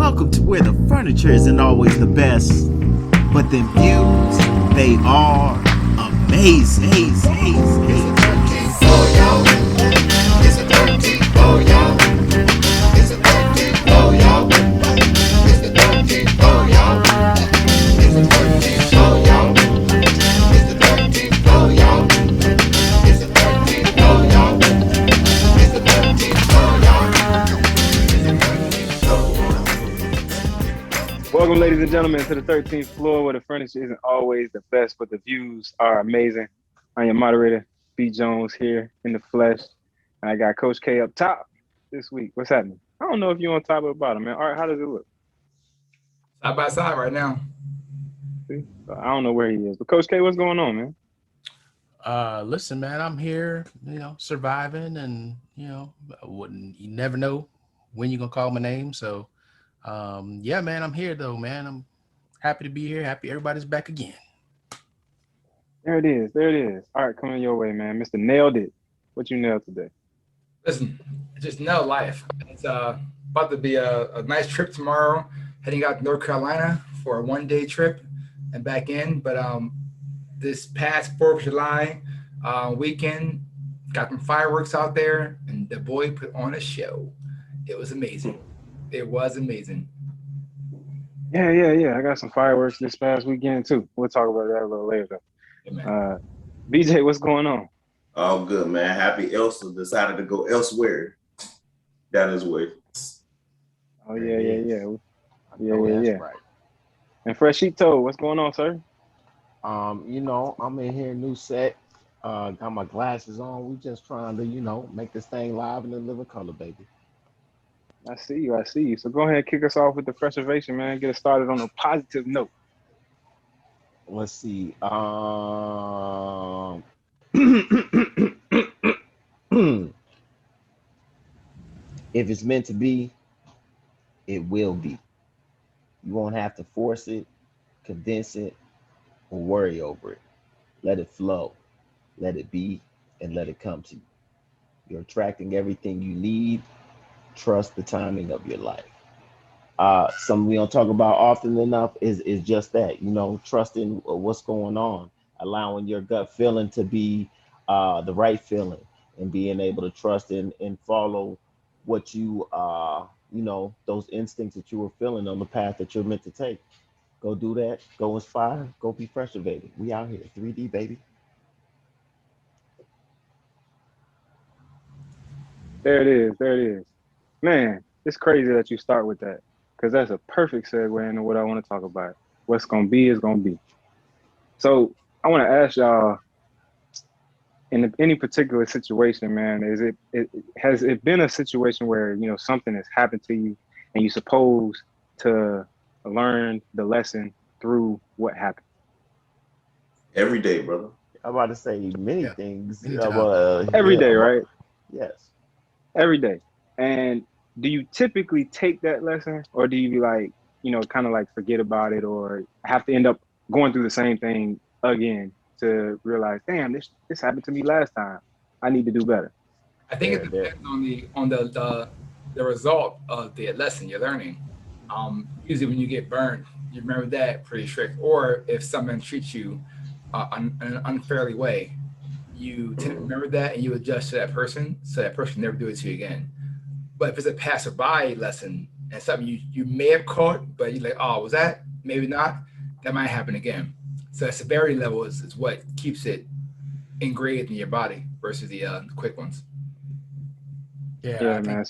welcome to where the furniture isn't always the best, but them views, they are amazing. It's a 13 for y'all. It's a 13 for y'all. It's a 13 for y'all. It's a 13 for y'all. It's a 13 for y'all. It's a 13 for y'all. It's a 13 for y'all. It's a 13 for y'all. Welcome, ladies and gentlemen, to the 13th floor where the furniture isn't always the best, but the views are amazing. I'm your moderator, B. Jones, here in the flesh. And I got Coach K up top this week. What's happening? I don't know if you're on top or bottom, man. All right, how does it look? Side by side right now. See? I don't know where he is. But Coach K, what's going on, man? Listen, man, I'm here, surviving, and you never know when you're gonna call my name. So, yeah, man, I'm here though, man. I'm happy to be here. Happy everybody's back again. There it is. There it is. All right, coming your way, man. Mr. Nailed It. What you nailed today? Listen, just know life. It's about to be a nice trip tomorrow, heading out to North Carolina for a 1-day trip and back in. But this past 4th of July weekend, got some fireworks out there, and the boy put on a show. It was amazing. It was amazing. Yeah. I got some fireworks this past weekend, too. We'll talk about that a little later. Amen. BJ, what's going on? All good, man. Happy Elsa decided to go elsewhere. That is way. Oh, There it yeah. is. Yeah. Right. And Fresh Sheeptoe, what's going on, sir? I'm in here, new set. Got my glasses on. We just trying to, make this thing live and in living color, baby. I see you. So go ahead and kick us off with the preservation, man. Get us started on a positive note. Let's see. If it's meant to be, it will be. You won't have to force it, condense it, or worry over it. Let it flow, let it be, and let it come to you. You're attracting everything you need. Trust the timing of your life. Something we don't talk about often enough is just that, trusting what's going on, allowing your gut feeling to be the right feeling, and being able to trust and follow what those instincts that you were feeling on the path that you're meant to take. Go do that. Go inspire. Go be preservated. We out here, 3D baby. There it is. Man, it's crazy that you start with that because that's a perfect segue into what I want to talk about. What's going to be is going to be. So I want to ask y'all, in any particular situation, man, has it been a situation where, something has happened to you and you supposed to learn the lesson through what happened? Every day, brother. I'm about to say many Yeah. things. Anytime. Every Yeah, day, right? yes. Every day. And do you typically take that lesson or do you be like, kind of like forget about it or have to end up going through the same thing again to realize, damn, this happened to me last time. I need to do better. I think it There. depends on the result of the lesson you're learning. Usually, when you get burned, you remember that pretty strict. Or if someone treats you in an unfairly way, you tend to remember that and you adjust to that person, so that person can never do it to you again. But if it's a passerby lesson and something you may have caught, but you're like, oh, was that? Maybe not. That might happen again. So the severity level is what keeps it engraved in your body versus the quick ones. Yeah, I Yeah, think man.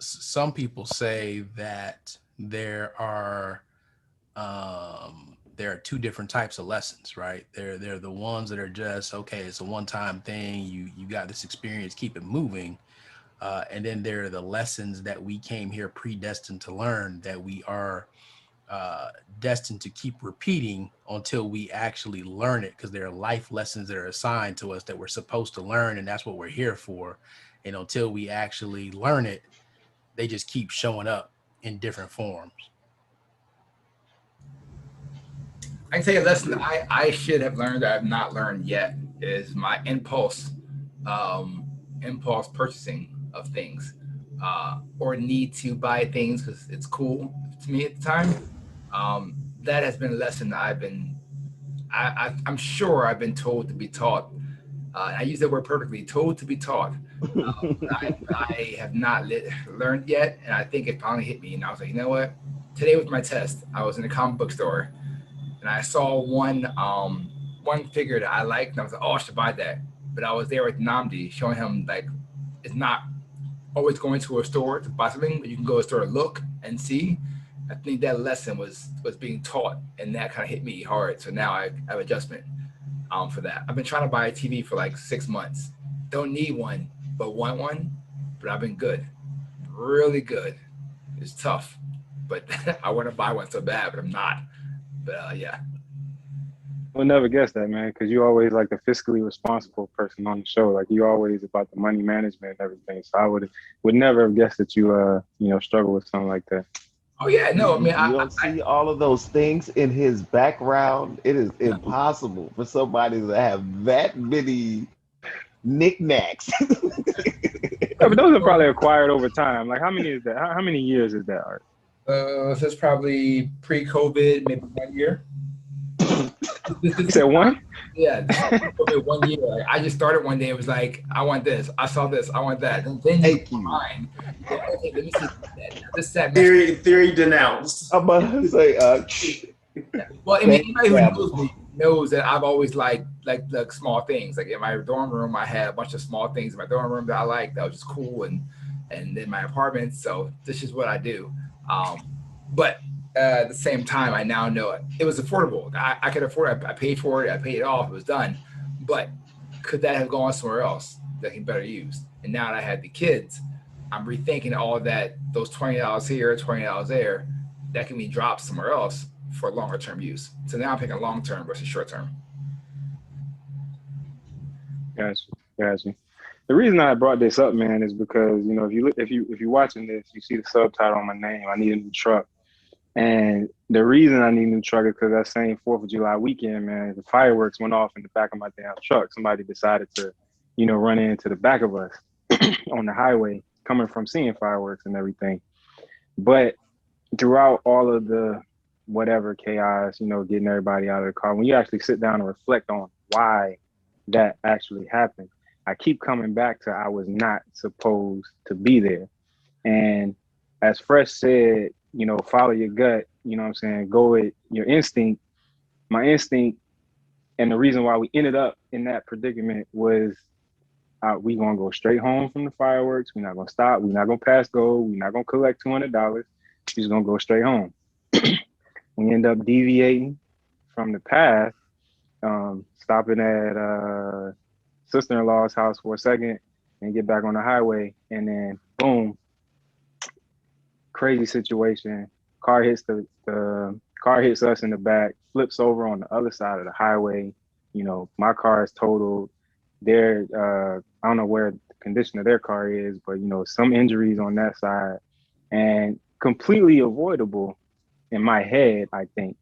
some people say that there are two different types of lessons, right? They're the ones that are just okay. It's a one-time thing. You got this experience, keep it moving. And then there are the lessons that we came here predestined to learn that we are destined to keep repeating until we actually learn it, because there are life lessons that are assigned to us that we're supposed to learn, and that's what we're here for. And until we actually learn it, they just keep showing up in different forms. I can tell you a lesson that I should have learned that I have not learned yet is my impulse purchasing of things. or need to buy things because it's cool to me at the time. That has been a lesson that I'm sure I've been told to be taught. I use that word perfectly, told to be taught. I have not learned yet, and I think it finally hit me. And I was like, you know what? Today was my test. I was in a comic book store, and I saw one figure that I liked, and I was like, oh, I should buy that. But I was there with Namdi, showing him like it's not always going to a store to buy something, but you can go to a store to look and see. I think that lesson was being taught, and that kind of hit me hard. So now I have adjustment for that. I've been trying to buy a TV for like 6 months. Don't need one, but want one. But I've been good, really good. It's tough, but I want to buy one so bad, but I'm not. But yeah. We'll never guess that, man, because you always like the fiscally responsible person on the show. Like you always about the money management and everything. So I would never have guessed that you struggle with something like that. Oh yeah, no, I mean, you don't see all of those things in his background. It is impossible for somebody to have that many knickknacks. Yeah, but those are probably acquired over time. Like how many is that? How many years is that, Art? So it's probably pre-COVID, maybe 1 year. You said one? Yeah, COVID 1 year. Like, I just started one day. It was like, I want this. I saw this. I want that. And then Thank you. mine. Yeah, okay, let me see that. This set. Theory denounced. I'm about to say, Well, I mean, anybody who knows me knows that I've always liked small things. Like in my dorm room, I had a bunch of small things in my dorm room that I liked that was just cool, and in my apartment. So this is what I do. But at the same time, I now know it was affordable. I could afford it. I paid for it. I paid it off. It was done. But could that have gone somewhere else that can better use? And now that I had the kids, I'm rethinking all of that. Those $20 here, $20 there, that can be dropped somewhere else for longer term use. So now I'm picking long term versus short term. Gotcha. The reason I brought this up, man, is because if you're watching this, you see the subtitle on my name. I need a new truck, and the reason I need a new truck is because that same 4th of July weekend, man, the fireworks went off in the back of my damn truck. Somebody decided to, run into the back of us on the highway, coming from seeing fireworks and everything. But throughout all of the whatever chaos, getting everybody out of the car, when you actually sit down and reflect on why that actually happened, I keep coming back to I was not supposed to be there. And as Fresh said, follow your gut, go with your instinct. My instinct, and the reason why we ended up in that predicament was we gonna go straight home from the fireworks. We're not gonna stop. We're not gonna pass go. We're not gonna collect $200. We're just gonna go straight home. We end up deviating from the path, stopping at sister-in-law's house for a second and get back on the highway, and then boom, crazy situation. Car hits us in the back, flips over on the other side of the highway. My car is totaled. I don't know where the condition of their car is, but some injuries on that side, and completely avoidable in my head, I think,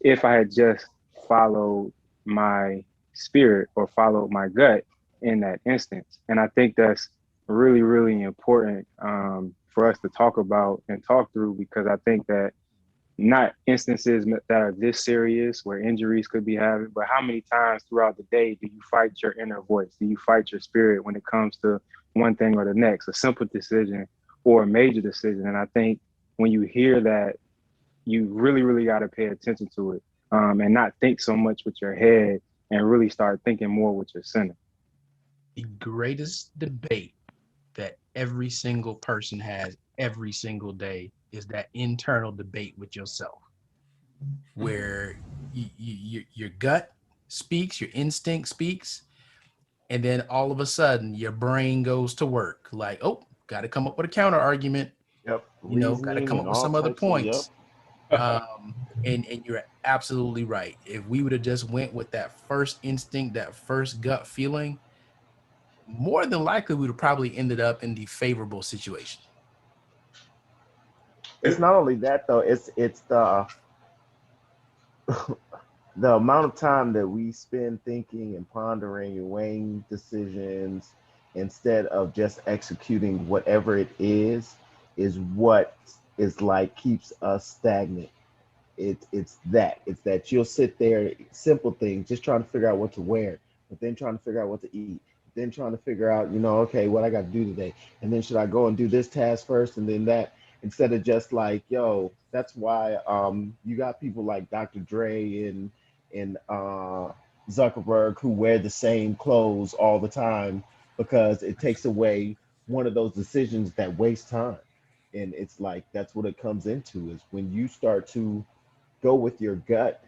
if I had just followed my spirit or followed my gut in that instance. And I think that's really, really important for us to talk about and talk through, because I think that not instances that are this serious where injuries could be having, but how many times throughout the day do you fight your inner voice? Do you fight your spirit when it comes to one thing or the next, a simple decision or a major decision? And I think when you hear that, you really, really got to pay attention to it and not think so much with your head and really start thinking more with your center. The greatest debate that every single person has every single day is that internal debate with yourself, where your gut speaks, your instinct speaks, and then all of a sudden your brain goes to work like, oh, got to come up with a counter argument. Yep. Got to come up with some other points. And you're absolutely right. If we would have just went with that first instinct, that first gut feeling, more than likely we would have probably ended up in the favorable situation. It's not only that though, it's the amount of time that we spend thinking and pondering and weighing decisions instead of just executing whatever it is what is like keeps us stagnant. It's that you'll sit there, simple things, just trying to figure out what to wear, but then trying to figure out what to eat, then trying to figure out, okay, what I got to do today, and then should I go and do this task first and then that, instead of just like, yo, that's why you got people like Dr. Dre and Zuckerberg who wear the same clothes all the time because it takes away one of those decisions that waste time. And it's like that's what it comes into is when you start to go with your gut.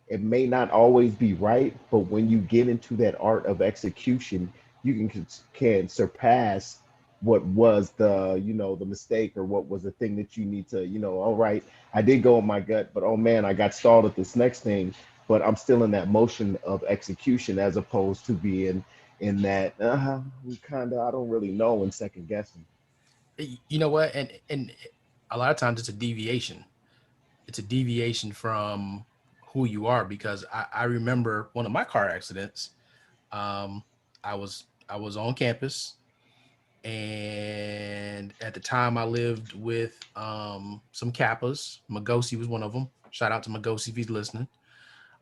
It may not always be right, but when you get into that art of execution, you can surpass what was the mistake or what was the thing that you need to, all right, I did go with my gut, but oh man, I got stalled at this next thing, but I'm still in that motion of execution as opposed to being in that I don't really know and second guessing. You know what? And a lot of times it's a deviation. It's a deviation from who you are, because I remember one of my car accidents. I was on campus, and at the time I lived with some Kappas. Magosi was one of them. Shout out to Magosi if he's listening.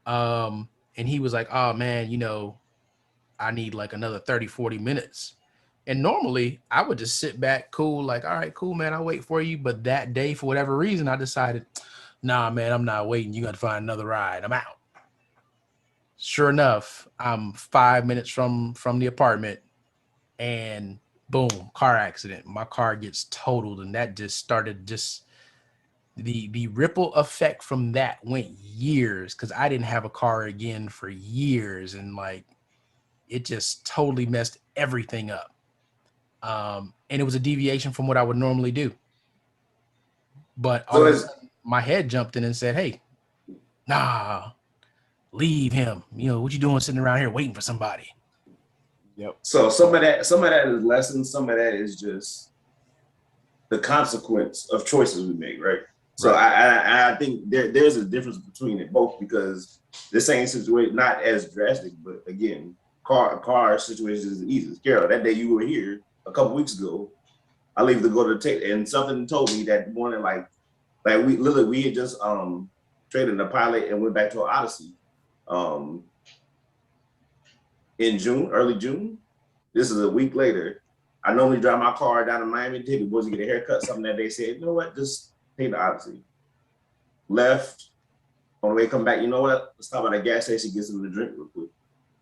And he was like, oh man, I need like another 30, 40 minutes. And normally I would just sit back, cool, like, all right, cool, man, I'll wait for you. But that day, for whatever reason, I decided, nah, man, I'm not waiting. You got to find another ride. I'm out. Sure enough, I'm 5 minutes from the apartment, and boom, car accident. My car gets totaled, and that just started the ripple effect from that went years, because I didn't have a car again for years, and like it just totally messed everything up. And it was a deviation from what I would normally do. But all of a sudden, my head jumped in and said, hey, nah, leave him. What you doing sitting around here waiting for somebody? Yep. So some of that is lessons. Some of that is just the consequence of choices we make, right? So right. I think there's a difference between it both, because the same situation, not as drastic, but again, car situation is the easiest. Carol, that day you were here a couple weeks ago, I leave to go to take, and something told me that morning, like we had just traded a Pilot and went back to an Odyssey in June, early June. This is a week later. I normally drive my car down to Miami to take the boys to get a haircut, something that they said, you know what, just take the Odyssey. Left, on the way come back, you know what, let's stop at a gas station, get something to drink real quick,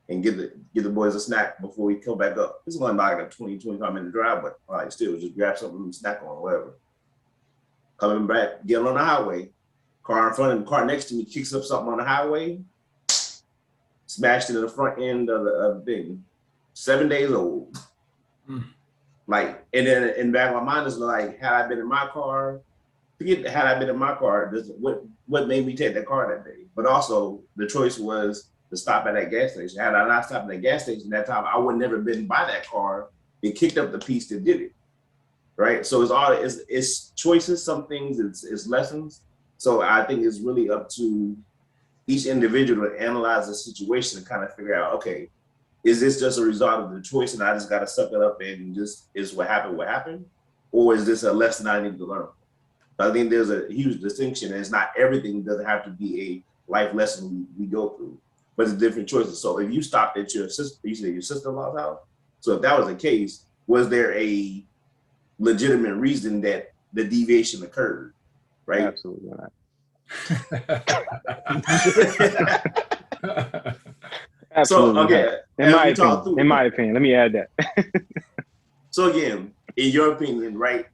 and give the boys a snack before we come back up. This is only about like a 20, 25 minute drive, but like still just grab something and snack on, whatever. Coming back, getting on the highway, car in front of me, car next to me kicks up something on the highway, smashed it in the front end of the thing. 7 days old. Like, and then in the back of my mind is like, had I been in my car, had I been in my car, what made me take that car that day? But also the choice was to stop at that gas station. Had I not stopped at that gas station that time, I would never been by that car. It kicked up the piece that did it. Right. So it's choices, some things it's lessons. So I think it's really up to each individual to analyze the situation and kind of figure out, okay, is this just a result of the choice and I just got to suck it up and just is what happened? Or is this a lesson I need to learn? I think there's a huge distinction, and it's not everything doesn't have to be a life lesson we go through, but it's different choices. So if you stopped at your sister, you said your sister-in-law's house. So if that was the case, was there a legitimate reason that the deviation occurred? Right? Absolutely not. Absolutely. So okay, in my opinion, let me add that. So again, in your opinion, right?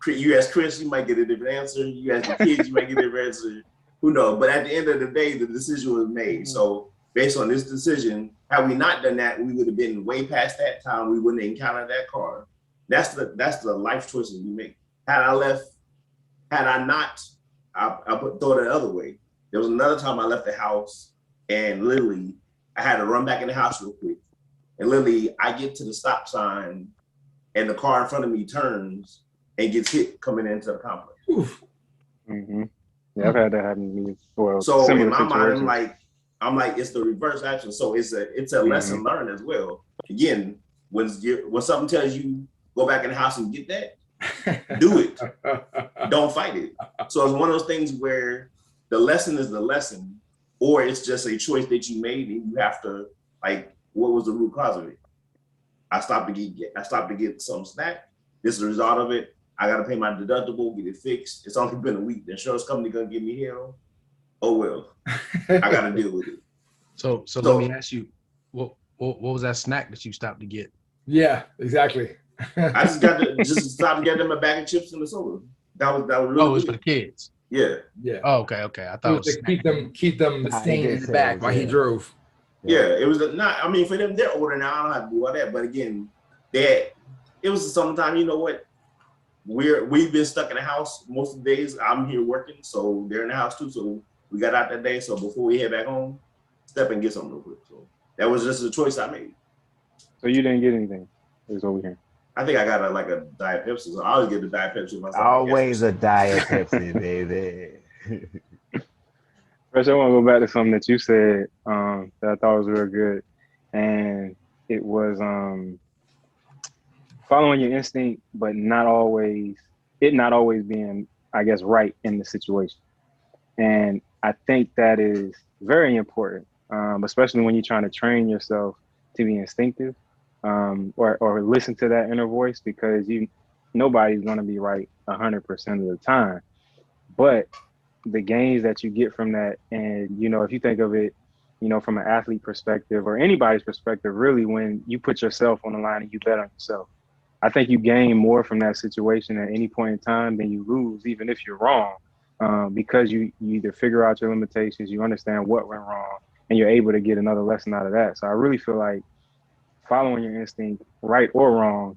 You ask Chris, you might get a different answer. You ask the kids, you might get a different answer. Who knows? But at the end of the day, the decision was made. So based on this decision, had we not done that, we would have been way past that time. We wouldn't have encountered that car. That's the life choices we make. Had I not, throw it the other way. There was another time I left the house and literally I had to run back in the house real quick. And literally I get to the stop sign and the car in front of me turns and gets hit coming into the complex. Mm-hmm. Yeah, I've had that happen to me before. So in my mind, I'm like, it's the reverse action. So it's a lesson learned as well. Again, when something tells you go back in the house and get that, do it. Don't fight it. So it's one of those things where the lesson is the lesson, or it's just a choice that you made and you have to, like, what was the root cause of it? I stopped to get some snack. This is the result of it. I got to pay my deductible, get it fixed. It's only been a week. The insurance company gonna give me hell. Oh well, I got to deal with it. So let me ask you, what was that snack that you stopped to get? Yeah, exactly. I just stopped to get them a bag of chips and a soda. That was really Oh, it was good. for the kids. Yeah. Yeah. Oh, okay. I thought it was keep them Nah, staying he in did the say back it, while he yeah. drove. Yeah, it was not. I mean, for them, they're older now. I don't have to do all that. But again, it was sometime. You know what? We've been stuck in the house most of the days. I'm here working, so they're in the house too. So we got out that day. So before we head back home, step and get something real quick. So that was just a choice I made. So you didn't get anything, is what we hear. I think I got a Diet Pepsi. So I always get the Diet Pepsi myself. Always a Diet Pepsi, baby. First, I want to go back to something that you said that I thought was real good, and it was following your instinct, but not always being, I guess, right in the situation. And I think that is very important, especially when you're trying to train yourself to be instinctive, or listen to that inner voice, because nobody's going to be right 100% of the time. But the gains that you get from that, and if you think of it, from an athlete perspective or anybody's perspective, really, when you put yourself on the line and you bet on yourself, I think you gain more from that situation at any point in time than you lose, even if you're wrong, because you either figure out your limitations, you understand what went wrong, and you're able to get another lesson out of that. So I really feel like following your instinct, right or wrong,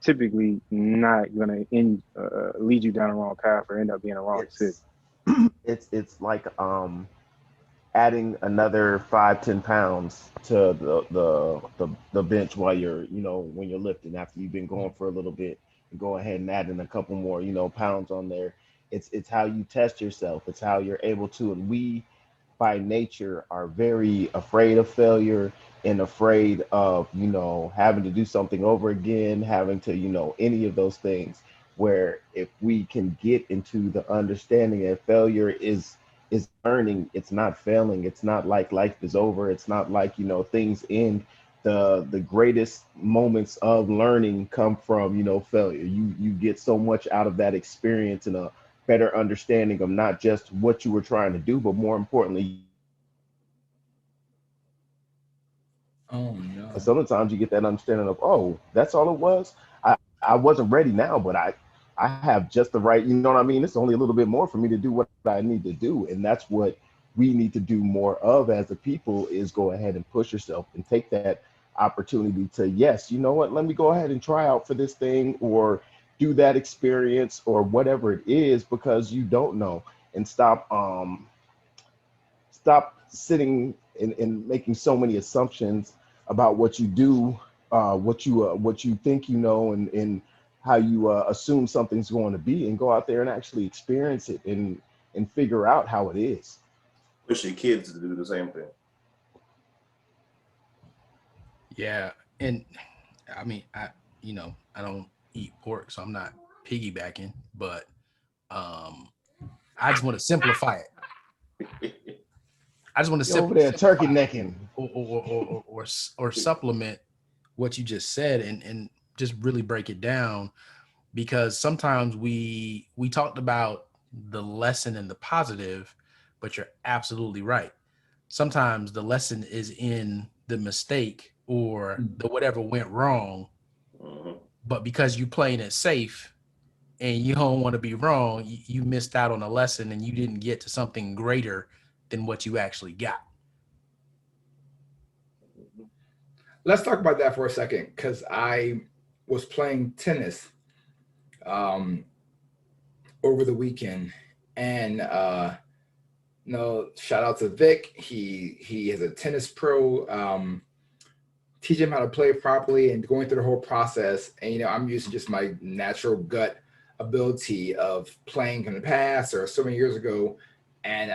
typically not going to lead you down the wrong path or end up being a wrong decision. It's like adding another 5-10 pounds to the bench while you're when you're lifting after you've been going for a little bit, and go ahead and add in a couple more pounds on there. It's how you test yourself. It's how you're able to, and we by nature are very afraid of failure and afraid of having to do something over again, having to any of those things, where if we can get into the understanding that failure is learning, it's not failing, it's not like life is over, it's not like things end. The greatest moments of learning come from failure. You get so much out of that experience and a better understanding of not just what you were trying to do, but more importantly, sometimes you get that understanding of, oh, that's all it was. I wasn't ready now, but I have just the right, what I mean? It's only a little bit more for me to do what I need to do. And that's what we need to do more of as a people, is go ahead and push yourself and take that opportunity to, yes, you know what, let me go ahead and try out for this thing, or do that experience, or whatever it is, because you don't know. And stop sitting and making so many assumptions about what you do, what you think and how you assume something's going to be, and go out there and actually experience it and figure out how it is. Push your kids to do the same thing. Yeah, and I mean, I don't eat pork, so I'm not piggybacking, but I just want to simplify it. I just want to over there turkey necking or supplement what you just said, and just really break it down, because sometimes we talked about the lesson and the positive, but you're absolutely right. Sometimes the lesson is in the mistake or the whatever went wrong, but because you playing it safe and you don't want to be wrong, you missed out on a lesson and you didn't get to something greater than what you actually got. Let's talk about that for a second, because I was playing tennis over the weekend, and shout out to Vic. He is a tennis pro. Teach him how to play properly and going through the whole process. And I'm using just my natural gut ability of playing from the past or so many years ago, and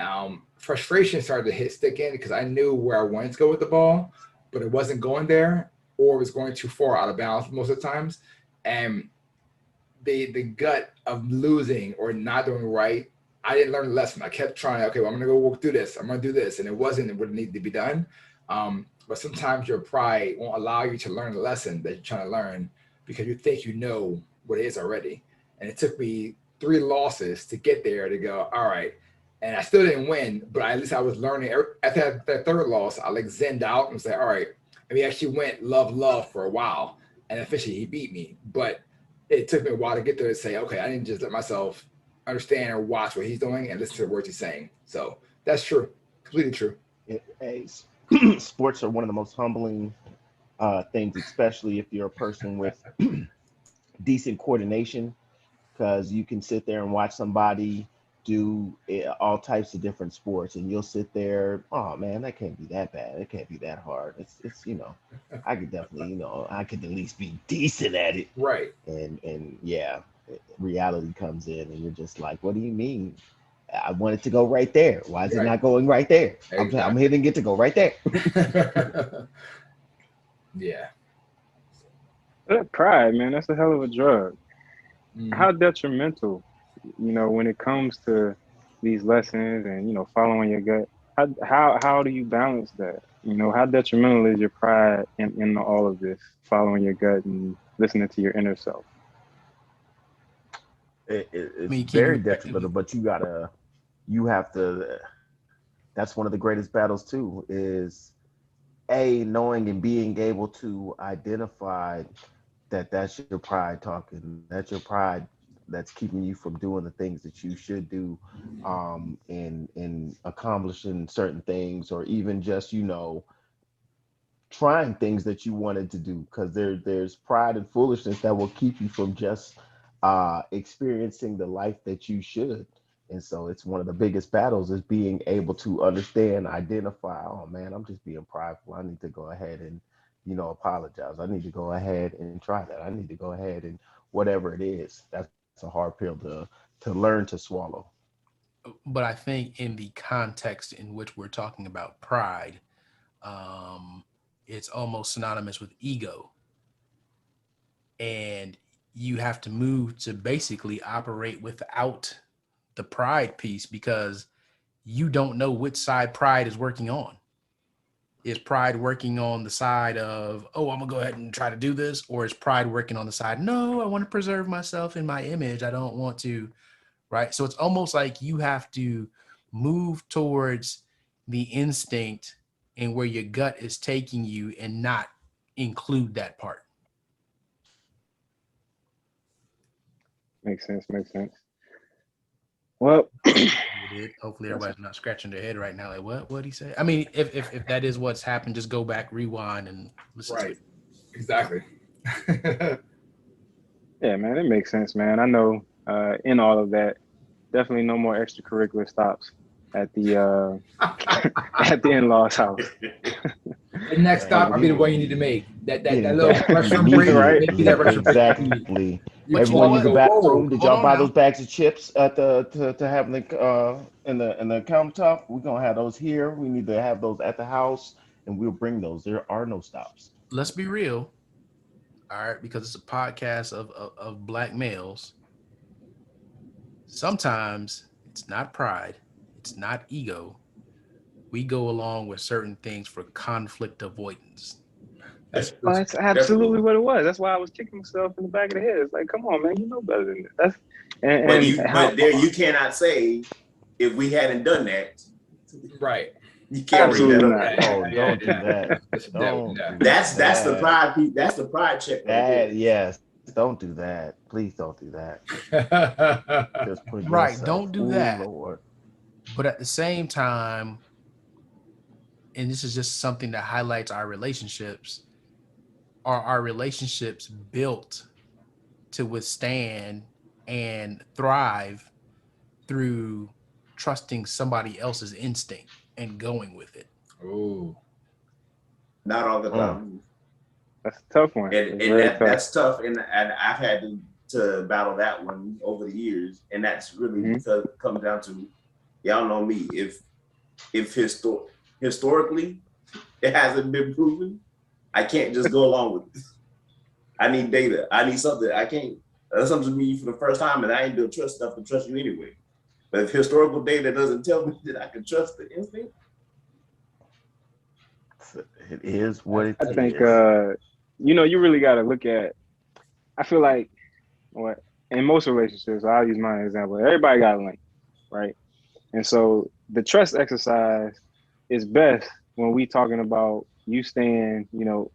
frustration started to stick in, because I knew where I wanted to go with the ball, but it wasn't going there, or was going too far out of bounds most of the times. And the gut of losing or not doing right, I didn't learn the lesson. I kept trying, okay, well, I'm gonna go walk through this. I'm gonna do this. And it wasn't what needed to be done. But sometimes your pride won't allow you to learn the lesson that you're trying to learn because you think you know what it is already. And it took me 3 losses to get there to go, all right. And I still didn't win, but at least I was learning. After that 3rd loss, I like zenned out and said, all right. And we actually went love for a while. And officially he beat me. But it took me a while to get there to say, okay, I didn't just let myself understand or watch what he's doing and listen to the words he's saying. So that's true. Completely true. Sports are one of the most humbling things, especially if you're a person with decent coordination, because you can sit there and watch somebody do all types of different sports and you'll sit there, oh man, that can't be that bad, it can't be that hard, it's you know, I could definitely, you know, I could at least be decent at it, right? And yeah, reality comes in and you're just like, what do you mean? I want it to go right there, why is it not going right there? Exactly. I'm hitting it to go right there. Yeah. That pride, man, that's a hell of a drug. Mhm. How detrimental, you know, when it comes to these lessons and, you know, following your gut, how do you balance that? You know, how detrimental is your pride in all of this, following your gut and listening to your inner self? It's very detrimental, but you have to, that's one of the greatest battles too, is knowing and being able to identify that that's your pride talking, that's your pride that's keeping you from doing the things that you should do, in accomplishing certain things, or even just, you know, trying things that you wanted to do, because there's pride and foolishness that will keep you from just experiencing the life that you should. And so it's one of the biggest battles, is being able to understand, identify, oh man, I'm just being prideful, I need to go ahead and, you know, apologize, I need to go ahead and try that, I need to go ahead and whatever it is. That's a hard pill to learn to swallow. But I think in the context in which we're talking about pride, it's almost synonymous with ego. And you have to move to basically operate without the pride piece, because you don't know which side pride is working on. Is pride working on the side of, oh, I'm gonna go ahead and try to do this? Or is pride working on the side, no, I want to preserve myself in my image, I don't want to, right? So it's almost like you have to move towards the instinct and where your gut is taking you and not include that part. Makes sense. Well, Hopefully everybody's not scratching their head right now like, what'd he say? I mean, if that is what's happened, just go back, rewind, and listen to it. Exactly. yeah, man, it makes sense, man. I know in all of that, definitely no more extracurricular stops at the at the in-laws house. The next stop, I'll be the one you need to make. That little restroom You need break, to- right? maybe that restroom break. Exactly. But Everyone you use know the what? bathroom. Did y'all Hold buy on those now. bags of chips at to have the in the countertop? We're gonna have those here. We need to have those at the house, and we'll bring those. There are no stops. Let's be real. All right, because it's a podcast of black males. Sometimes it's not pride, it's not ego. We go along with certain things for conflict avoidance. That's Oh, that's absolutely what it was. That's why I was kicking myself in the back of the head. It's like, come on, man, you know better than this. But there you cannot say if we hadn't done that. right. You can't bring Absolutely that up. not. Oh, don't do that. Don't Yeah. do That's the that. pride. That's the pride check. Right there. Yes, don't do that. Please don't do that. Just put Right, yourself. don't do Ooh, that. Lord. But at the same time, and this is just something that highlights our relationships, are our relationships built to withstand and thrive through trusting somebody else's instinct and going with it? Oh, Not all the time. That's a tough one. And that's tough. And I've had to battle that one over the years. And that's really because it comes down to, y'all know me. If historically it hasn't been proven, I can't just go along with this. I need data. I need something. I can't. That's something to me for the first time, and I ain't built trust enough to trust you anyway. But if historical data doesn't tell me that I can trust the instinct, It is what it I is. think you really got to look at. I feel like what in most relationships, I'll use my example. Everybody got a link, right? And so the trust exercise is best when we talking about you staying,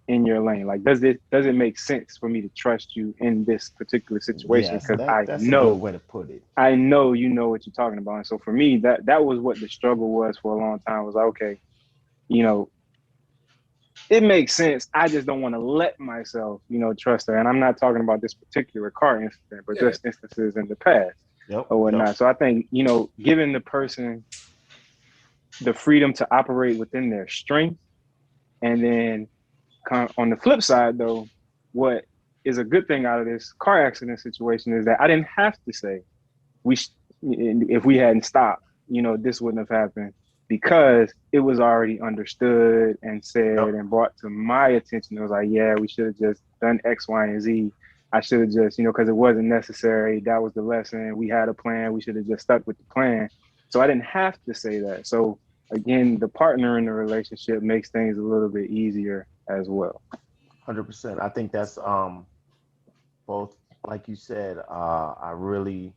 in your lane. Like, does it make sense for me to trust you in this particular situation? Yes, Because that's a good way to put it. I know you know what you're talking about. And so for me, that was what the struggle was for a long time. Was like, okay, it makes sense. I just don't want to let myself, trust her. And I'm not talking about this particular car incident, but just instances in the past or whatnot. Yep. So I think, giving the person the freedom to operate within their strength. And then on the flip side, though, what is a good thing out of this car accident situation is that I didn't have to say if we hadn't stopped, this wouldn't have happened, because it was already understood and said and brought to my attention. It was like, yeah, we should have just done X, Y, and Z. I should have just, because it wasn't necessary. That was the lesson. We had a plan. We should have just stuck with the plan. So I didn't have to say that. So again, the partner in the relationship makes things a little bit easier as well. 100%. I think that's both, like you said, I really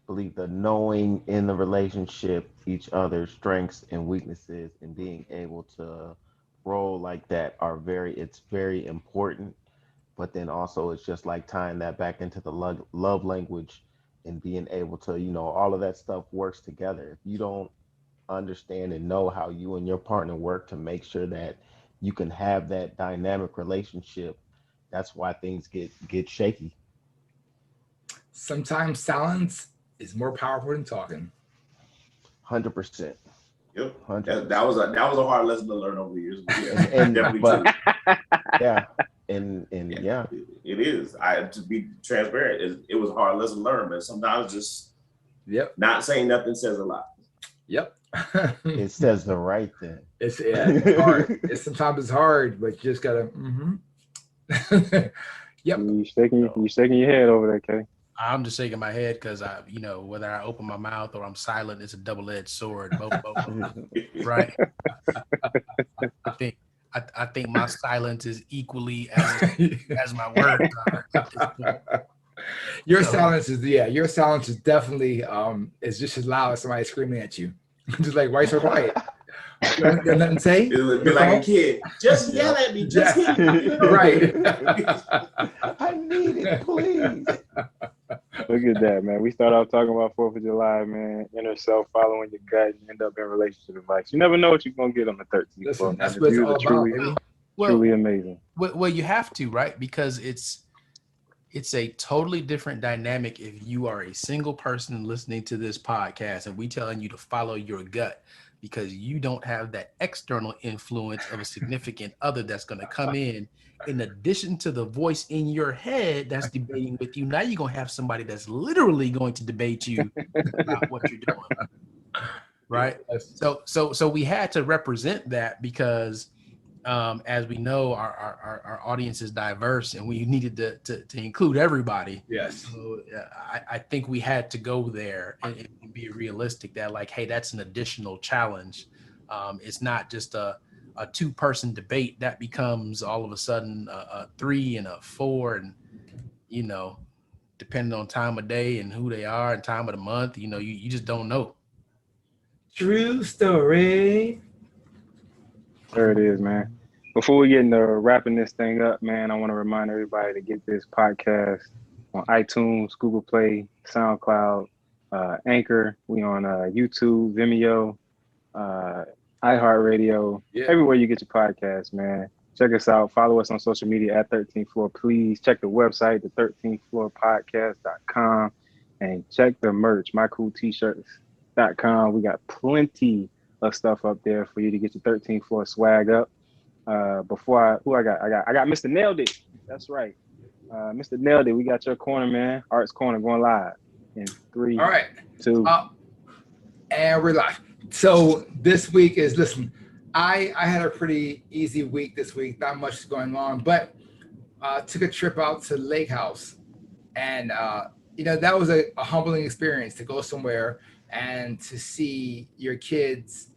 believe the knowing in the relationship each other's strengths and weaknesses and being able to roll like that it's very important. But then also it's just like tying that back into the love language and being able to, all of that stuff works together. If you don't understand and know how you and your partner work to make sure that you can have that dynamic relationship, that's why things get shaky. Sometimes silence is more powerful than talking. 100%. Yep. 100%. That was a hard lesson to learn over the years. But yeah, And definitely but true. yeah, and yeah, it is. To be transparent, it was a hard lesson to learn, but sometimes just not saying nothing says a lot. Yep. It says the right thing. It's hard. Sometimes it's hard, but you just gotta. Yep. You shaking your head over there, Kay. I'm just shaking my head because whether I open my mouth or I'm silent, it's a double-edged sword. Both right. I think my silence is equally as my words are at this point. Your silence is definitely is just as loud as somebody screaming at you. Just like, why you so quiet? You got nothing to say? It would be like a kid. Just yell at me. Just hit me. Right. I need it, please. Look at that, man. We start off talking about 4th of July, man. Inner self, following your gut, and end up in relationship advice. You never know what you're gonna get on the 13th. Listen, that's what it's all about, baby. Truly amazing. Well, you have to, right? Because it's a totally different dynamic if you are a single person listening to this podcast and we telling you to follow your gut, because you don't have that external influence of a significant other that's going to come in addition to the voice in your head that's debating with you. Now you're going to have somebody that's literally going to debate you about what you're doing. Right. So we had to represent that because as we know, our audience is diverse and we needed to include everybody. Yes. So I think we had to go there and be realistic that, like, hey, that's an additional challenge. It's not just a 2-person debate that becomes all of a sudden a 3 and a 4, and depending on time of day and who they are and time of the month, you just don't know. True story. There it is, man. Before we get into wrapping this thing up, man, I want to remind everybody to get this podcast on iTunes, Google Play, SoundCloud, Anchor. We on YouTube, Vimeo, iHeartRadio, everywhere you get your podcasts, man. Check us out. Follow us on social media at 13th Floor. Please check the website, the 13thfloorpodcast.com, and check the merch, mycooltshirts.com. We got plenty of stuff up there for you to get your 13th Floor swag up. Before I got Mr. Nailed It. That's right. Mr. Nailed It. We got your corner, man. Art's Corner going live in 3, All right. 2. And we're live. So this week is, listen, I had a pretty easy week this week. Not much going on, but took a trip out to Lake House, and that was a humbling experience to go somewhere and to see your kids,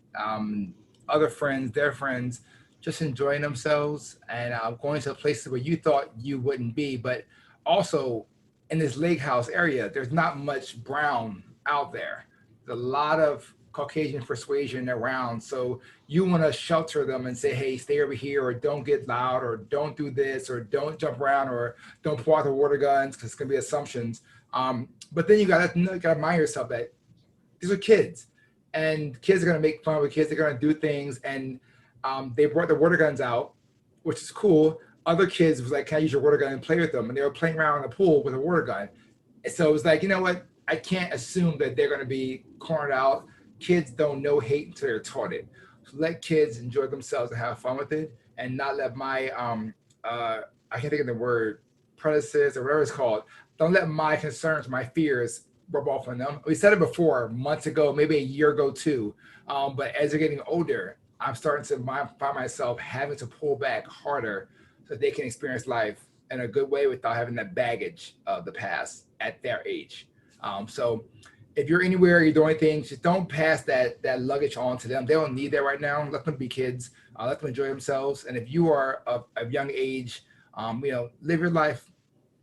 other friends, their friends, just enjoying themselves and going to places where you thought you wouldn't be. But also in this Lake House area, there's not much brown out there. There's a lot of Caucasian persuasion around. So you want to shelter them and say, hey, stay over here, or don't get loud, or don't do this, or don't jump around, or don't pull out the water guns, because it's going to be assumptions. But then you got to remind yourself that these are kids, and kids are going to make fun with kids. They're going to do things. And they brought the water guns out, which is cool. Other kids was like, can I use your water gun and play with them? And they were playing around in the pool with a water gun. So it was like, you know what? I can't assume that they're going to be cornered out. Kids don't know hate until they're taught it. So let kids enjoy themselves and have fun with it, and not let my I can't think of the word, prejudices or whatever it's called. Don't let my concerns, my fears rub off on them. We said it before months ago, maybe a year ago too. But as they're getting older, I'm starting to find myself having to pull back harder so they can experience life in a good way without having that baggage of the past at their age. So if you're anywhere, you're doing things, just don't pass that luggage on to them. They don't need that right now. Let them be kids. Let them enjoy themselves. And if you are of young age, live your life,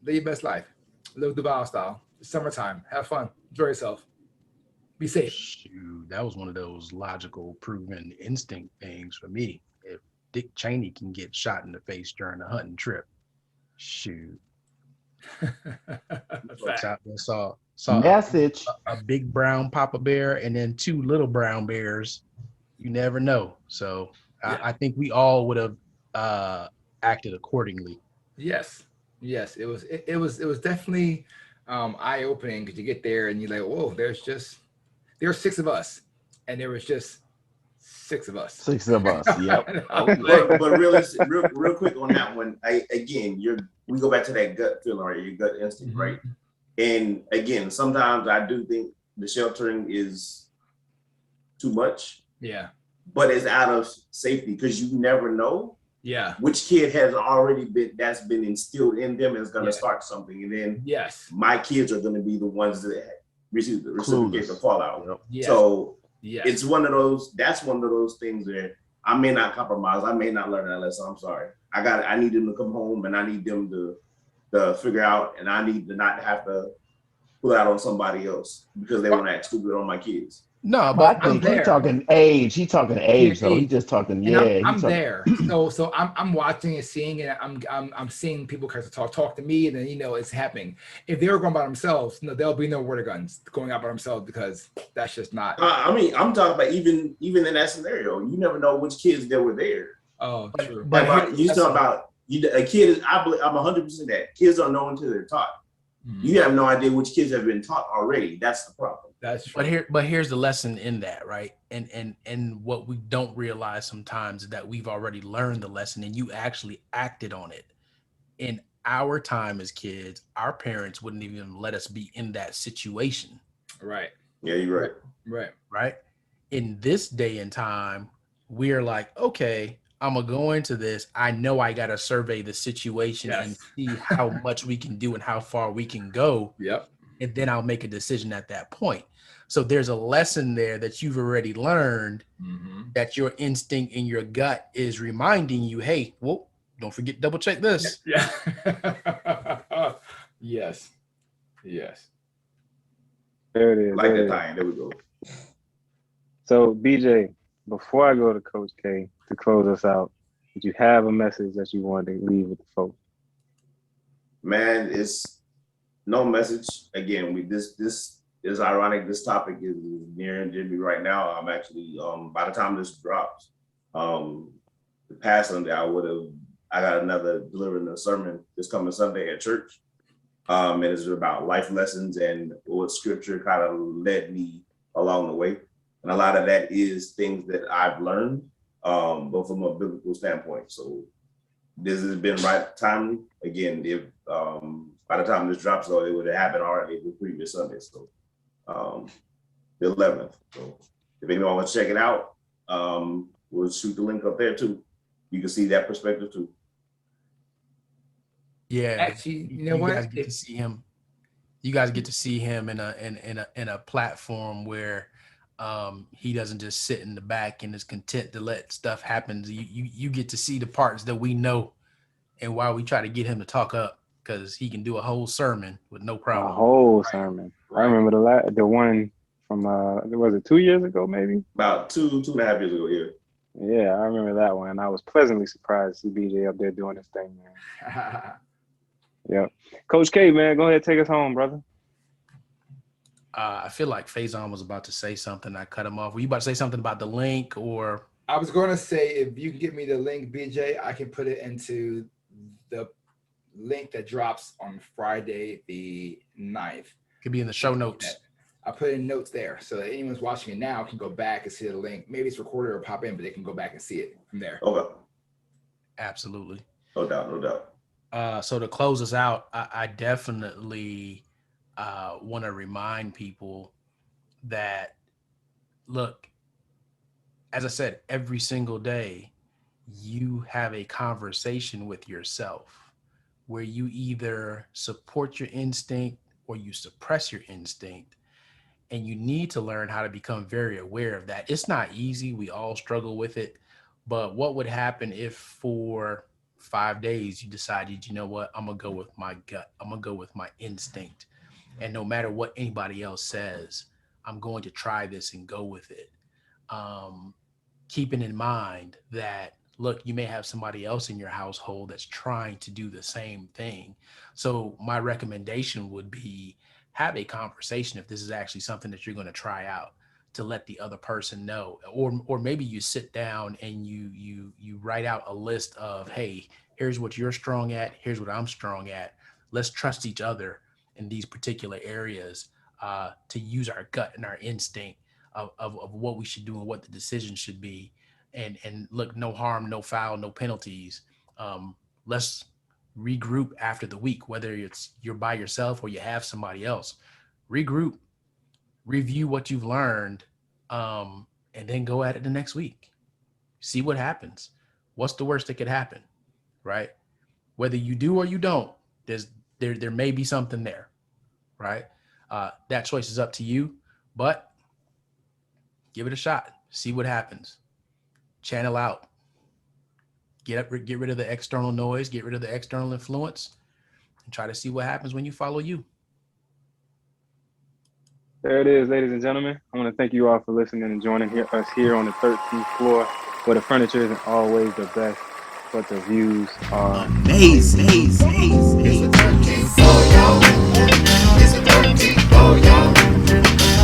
live your best life, live Duval style. It's summertime. Have fun. Enjoy yourself. Be safe. Shoot, that was one of those logical, proven instinct things for me. If Dick Cheney can get shot in the face during a hunting trip, shoot. Folks out there saw Message. a big brown Papa Bear and then two little brown bears. You never know. So Yeah. I think we all would have acted accordingly. Yes. It was definitely eye opening, because you get there and you're like, whoa, there were 6 of us, and there was just 6 of us. 6 of us. Yep. But real quick on that one, we go back to that gut feeling, right? Your gut instinct, Mhm. right? And again, sometimes I do think the sheltering is too much, Yeah. but it's out of safety, because you never know Yeah. which kid has already that's been instilled in them and is going to Yeah. start something, and then Yes. my kids are going to be the ones that reciprocate the Clueless. fallout. Yep. Yes. So Yes. it's one of those things where I may not compromise. I may not learn that lesson. I'm sorry. I need them to come home, and I need them to figure out, and I need to not have to pull out on somebody else because they want to act stupid on my kids. No, But I but think there. he's talking age. He's talking age, though. age. He's just talking. And I'm he's there. So I'm watching and seeing, and I'm seeing people kind of talk to me, and then it's happening. If they were going by themselves, there'll be no water guns going out by themselves, because that's just not. I'm talking about even in that scenario, you never know which kids that were there. Oh, true. But You talk about a kid is. I'm 100% that kids don't know until they're taught. You have no idea which kids have been taught already. That's the problem. That's true. But here's the lesson in that, right? And what we don't realize sometimes is that we've already learned the lesson and you actually acted on it. In our time as kids, our parents wouldn't even let us be in that situation. Right. Yeah, you're right. Right. Right? In this day and time, we're like, okay, I'm gonna go into this. I know I gotta survey the situation and see how much we can do and how far we can go. Yep. And then I'll make a decision at that point. So there's a lesson there that you've already learned, that your instinct and your gut is reminding you, hey, well, don't forget, double check this. Yeah. Yes. There it is. Like there it that is. time. There we go. So, BJ, before I go to Coach K to close us out, did you have a message that you wanted to leave with the folks? Man, it's no message. Again, this is ironic. This topic is near and dear to me right now. I'm actually, by the time this drops, the past Sunday, I got another delivering a sermon this coming Sunday at church. And it's about life lessons and what scripture kind of led me along the way. And a lot of that is things that I've learned, but from a biblical standpoint. So this has been right timely. Again, if by the time this drops, though, it would have happened already the previous Sunday. So the 11th. So if anyone wants to check it out, We'll shoot the link up there too. You can see that perspective too. Yeah, Actually, you know guys what? get to see him. You guys get to see him in a platform where he doesn't just sit in the back and is content to let stuff happen. You get to see the parts that we know, and why we try to get him to talk up, because he can do a whole sermon with no A problem. whole sermon. I remember the one from was it 2 years ago maybe? About two and a half years ago, yeah. Yeah, I remember that one. I was pleasantly surprised to see BJ up there doing his thing, man. Yep. Coach K, man, go ahead, take us home, brother. I feel like Faison was about to say something. I cut him off. Were you about to say something about the link, or? I was going to say, if you can give me the link, BJ, I can put it into the link that drops on Friday the 9th. Could be in the show notes. I put in notes there, so that anyone's watching it now can go back and see the link. Maybe it's recorded or pop in, but they can go back and see it from there. Okay. Absolutely. No doubt, no doubt. So to close us out, I definitely want to remind people that, look, as I said, every single day, you have a conversation with yourself where you either support your instinct or you suppress your instinct. And you need to learn how to become very aware of that. It's not easy. We all struggle with it. But what would happen if for 5 days you decided, you know what, I'm going to go with my gut. I'm going to go with my instinct. And no matter what anybody else says, I'm going to try this and go with it. Keeping in mind that, look, you may have somebody else in your household that's trying to do the same thing. So my recommendation would be, have a conversation if this is actually something that you're going to try out, to let the other person know. Or maybe you sit down and you write out a list of, hey, here's what you're strong at, here's what I'm strong at. Let's trust each other in these particular areas, to use our gut and our instinct of what we should do and what the decision should be. And look, no harm, no foul, no penalties. Let's regroup after the week, whether you're by yourself or you have somebody else. Regroup, review what you've learned, and then go at it the next week. See what happens. What's the worst that could happen, right? Whether you do or you don't, there may be something there, right? That choice is up to you, but give it a shot. See what happens. Channel out. Get rid of the external noise, get rid of the external influence, and try to see what happens when you follow you. There it is, ladies and gentlemen. I want to thank you all for listening and joining us here on the 13th floor, where the furniture isn't always the best, but the views are amazing. It's a 13th floor, y'all. It's a 13th floor, y'all.